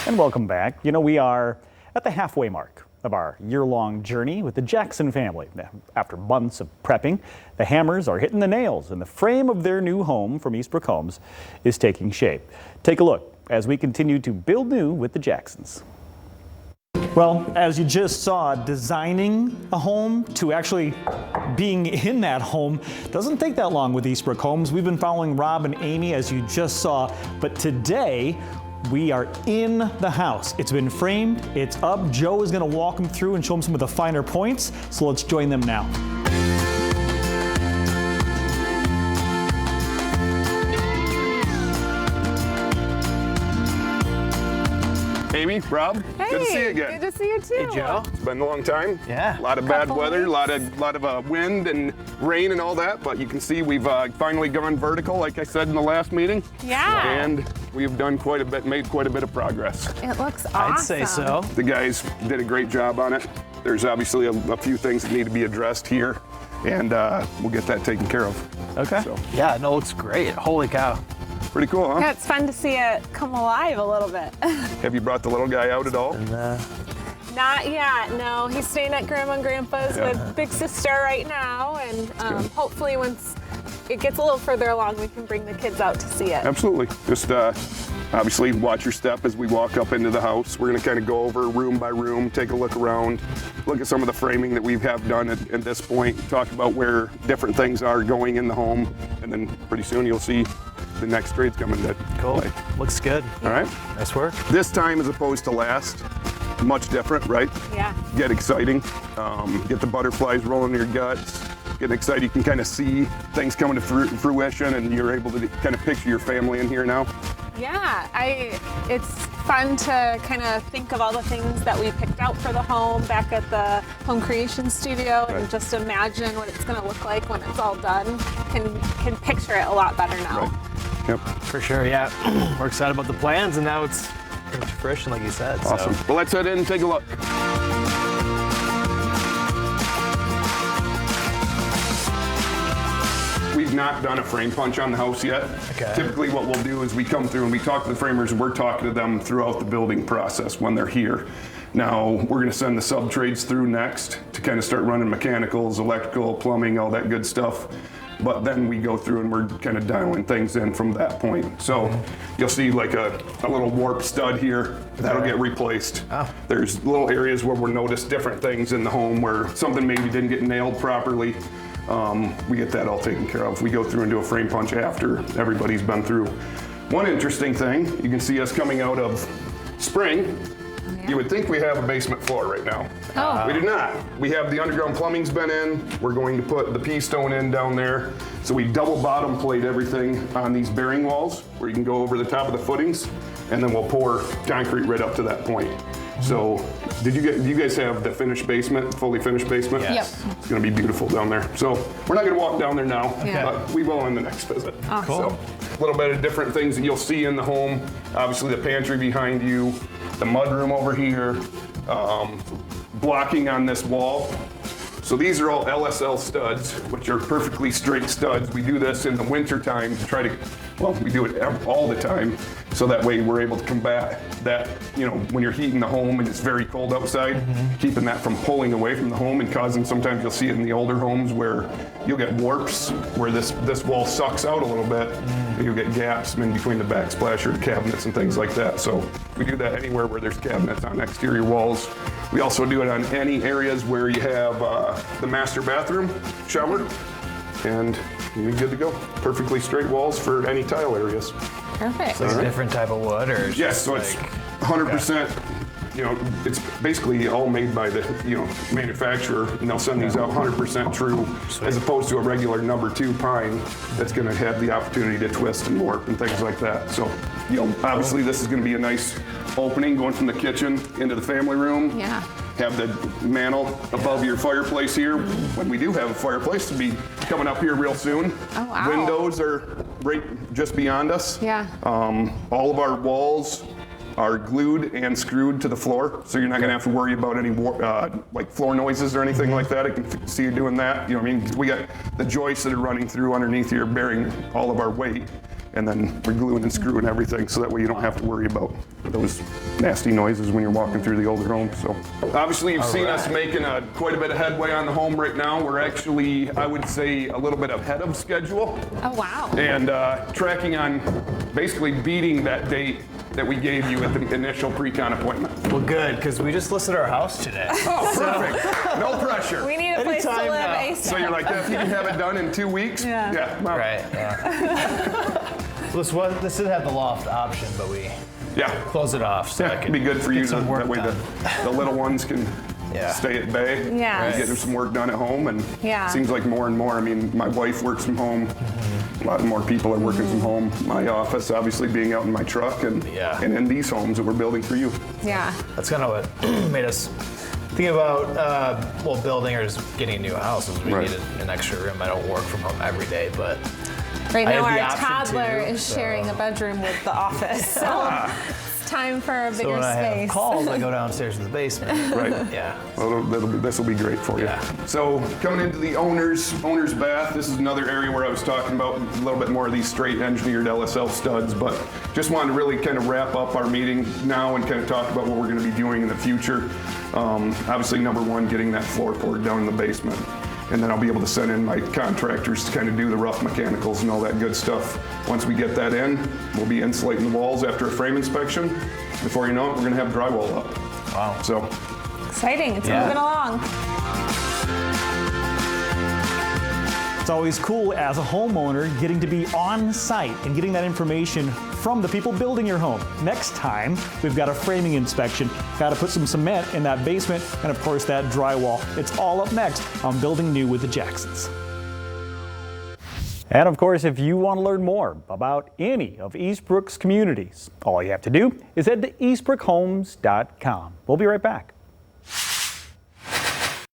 And welcome back. You know, we are at the halfway mark of our year-long journey with the Jackson family. Now, after months of prepping, the hammers are hitting the nails and the frame of their new home from Eastbrook Homes is taking shape. Take a look as we continue to build new with the Jacksons. Well, as you just saw, designing a home to actually being in that home doesn't take that long with Eastbrook Homes. We've been following Rob and Aimee, as you just saw, but today we are in the house. It's been framed, it's up. Joe is going to walk them through and show them some of the finer points, so let's join them now. Aimee, Rob, hey, good to see you again. Good to see you too. Hey, Joe. It's been a long time. Yeah. A lot of bad weather, a lot of wind and rain and all that, but you can see we've finally gone vertical, like I said in the last meeting. Yeah. And we've done quite a bit, made quite a bit of progress. It looks awesome. I'd say so. The guys did a great job on it. There's obviously a few things that need to be addressed here, and we'll get that taken care of. Okay. So, Yeah, no, it looks great. Holy cow. pretty cool, huh? Yeah, it's fun to see it come alive a little bit. Have you brought the little guy out at all? And, Not yet, no. He's staying at Grandma and Grandpa's with Big Sister right now, and hopefully once it gets a little further along, we can bring the kids out to see it. Absolutely. Just obviously watch your step as we walk up into the house. We're going to kind of go over room by room, take a look around, look at some of the framing that we have done at this point, talk about where different things are going in the home, and then pretty soon you'll see the next trades coming to cool. play. Looks good. All right? Nice work. This time as opposed to last, much different, right? Yeah. Get exciting, get the butterflies rolling in your guts, get excited. You can kind of see things coming to fruition, and you're able to kind of picture your family in here now. Yeah, it's fun to kind of think of all the things that we picked out for the home back at the home creation studio, and just imagine what it's going to look like when it's all done. Can picture it a lot better now. Right. Yep. For sure, yeah. We're excited about the plans, and now it's coming to fruition, like you said. Awesome. So. Well, let's head in and take a look. We've not done a frame punch on the house yet. Okay. Typically what we'll do is we come through and we talk to the framers, and we're talking to them throughout the building process when they're here. Now, we're gonna send the sub trades through next to kind of start running mechanicals, electrical, plumbing, all that good stuff. But then we go through and we're kind of dialing things in from that point. So you'll see like a little warp stud here, that'll get replaced. Oh. There's little areas where we'll notice different things in the home where something maybe didn't get nailed properly. We get that all taken care of. We go through and do a frame punch after everybody's been through. One interesting thing, you can see us coming out of spring. You would think we have a basement floor right now. Oh. We do not. We have the underground plumbing's been in. We're going to put the P-stone in down there. So we double bottom plate everything on these bearing walls where you can go over the top of the footings, and then we'll pour concrete right up to that point. So do you guys have the finished basement, fully finished basement? Yes. Yep. It's gonna be beautiful down there. So we're not gonna walk down there now, Yeah. but we will on the next visit. Awesome. So a little bit of different things that you'll see in the home. Obviously the pantry behind you, the mudroom over here, blocking on this wall. So these are all LSL studs, which are perfectly straight studs. We do this in the winter time to try to, well, we do it all the time, so that way we're able to combat that, you know, when you're heating the home and it's very cold outside, keeping that from pulling away from the home and causing, sometimes you'll see it in the older homes where you'll get warps, where this wall sucks out a little bit, and you'll get gaps in between the backsplash or the cabinets and things like that. So we do that anywhere where there's cabinets on exterior walls. We also do it on any areas where you have the master bathroom shower, and you're good to go. Perfectly straight walls for any tile areas. Perfect. Like a different type of wood, or it's Yes, just so it's 100%, you know, it's basically all made by the, you know, manufacturer, and they'll send these out 100% true, as opposed to a regular #2 pine that's gonna have the opportunity to twist and warp and things like that. So, you know, obviously this is gonna be a nice opening going from the kitchen into the family room. Yeah. Have the mantle above your fireplace here. When we do have a fireplace to be coming up here real soon. Oh, wow. Windows are right just beyond us. Yeah. All of our walls are glued and screwed to the floor, so you're not gonna have to worry about any like floor noises or anything like that. I can see you doing that. You know what I mean? We got the joists that are running through underneath here bearing all of our weight. and then we're gluing and screwing everything so that way you don't have to worry about those nasty noises when you're walking through the older homes. So obviously you've seen us making quite a bit of headway on the home right now. We're actually, I would say, a little bit ahead of schedule. Oh, wow. And tracking on basically beating that date that we gave you at the initial pre-con appointment. Well, good, because we just listed our house today. Oh, perfect. No pressure. We need a place to Anytime live now. ASAP. So you're like, if you can have it done in 2 weeks? Yeah. Well, Right, yeah. This did have the loft option, but we Yeah. close it off so I Yeah, can it'd be good for get you. some work That way done. the little ones can Yeah. stay at bay. Yeah. And get some work done at home. And Yeah. it seems like more and more. I mean, my wife works from home. A lot more people are working from home. My office, obviously, being out in my truck and in these homes that we're building for you. Yeah. That's kind of what made us think about, building or just getting a new house. Is we Right. needed an extra room. I don't work from home every day, but Right I now, had the our option toddler to, is so- sharing a bedroom with the office. So it's time for a bigger so when I space. have calls, I go downstairs to the basement. Right. Yeah. Well, this will be great for you. Yeah. So coming into the owner's bath, this is another area where I was talking about a little bit more of these straight engineered LSL studs, but just wanted to really kind of wrap up our meeting now and kind of talk about what we're going to be doing in the future. Obviously, number one, getting that floor poured down in the basement. And then I'll be able to send in my contractors to kind of do the rough mechanicals and all that good stuff. Once we get that in, we'll be insulating the walls after a frame inspection. Before you know it, we're gonna have drywall up. Wow. So, Exciting. It's Yeah. moving along. It's always cool as a homeowner getting to be on site and getting that information from the people building your home. Next time, we've got a framing inspection, got to put some cement in that basement, and of course that drywall. It's all up next on Building New with the Jacksons. And of course, if you want to learn more about any of Eastbrook's communities, all you have to do is head to eastbrookhomes.com. We'll be right back.